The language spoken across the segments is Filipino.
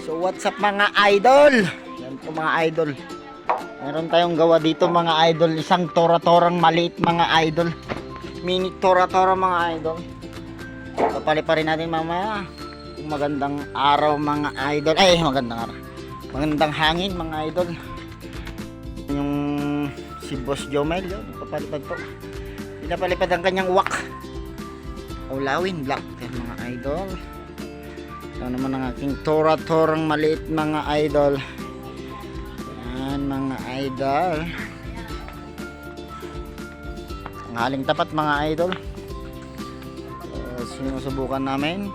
So what's up mga idol? Yan po mga idol. Meron tayong gawa dito mga idol. Isang tora-torang maliit mga idol. Mini tora-tora mga idol. Papali pa rin natin mamaya. Kung magandang araw mga idol. Ay magandang araw. Magandang hangin mga idol. Yung si Boss Jomel yun. Papalipad po. Pinapalipad ang kanyang wak. Ulawin black. Yan mga idol. Ito naman ang aking tora-torang maliit mga idol. Yan mga idol. Ang haling tapat mga idol. Sinusubukan namin.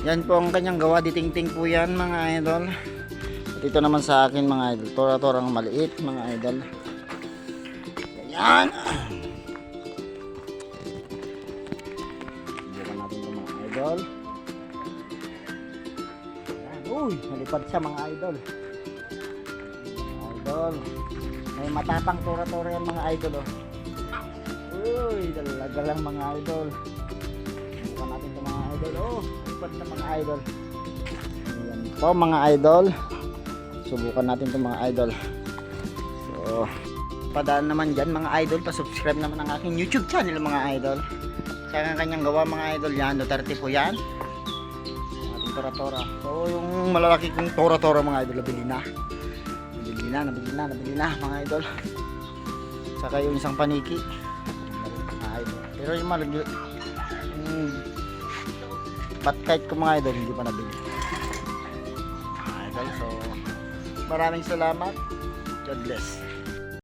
Yan po ang kanyang gawa. Ditingting po yan mga idol. At ito naman sa akin mga idol. Tora-torang maliit mga idol. Yan. Subukan natin ito mga idol. Uy, nalipad siya mga idol. Idol. May matapang tora-tora yan mga idol oh. Uy, talaga lang mga idol. Subukan natin ito mga idol. Oh, nalipad na mga idol. Ayan po mga idol. Subukan natin ito mga idol. So, padaan naman dyan mga idol. Pa-subscribe naman ang aking YouTube channel mga idol. Sa kanyang gawa mga idol yan. Duterte po yan. Tora-tora. So yung malalaki kong tora-tora mga idol nabili na mga idol. Saka yung isang paniki mga idol. Pero yung malagi patkite ko mga idol hindi pa nabili mga idol. So maraming salamat. God bless.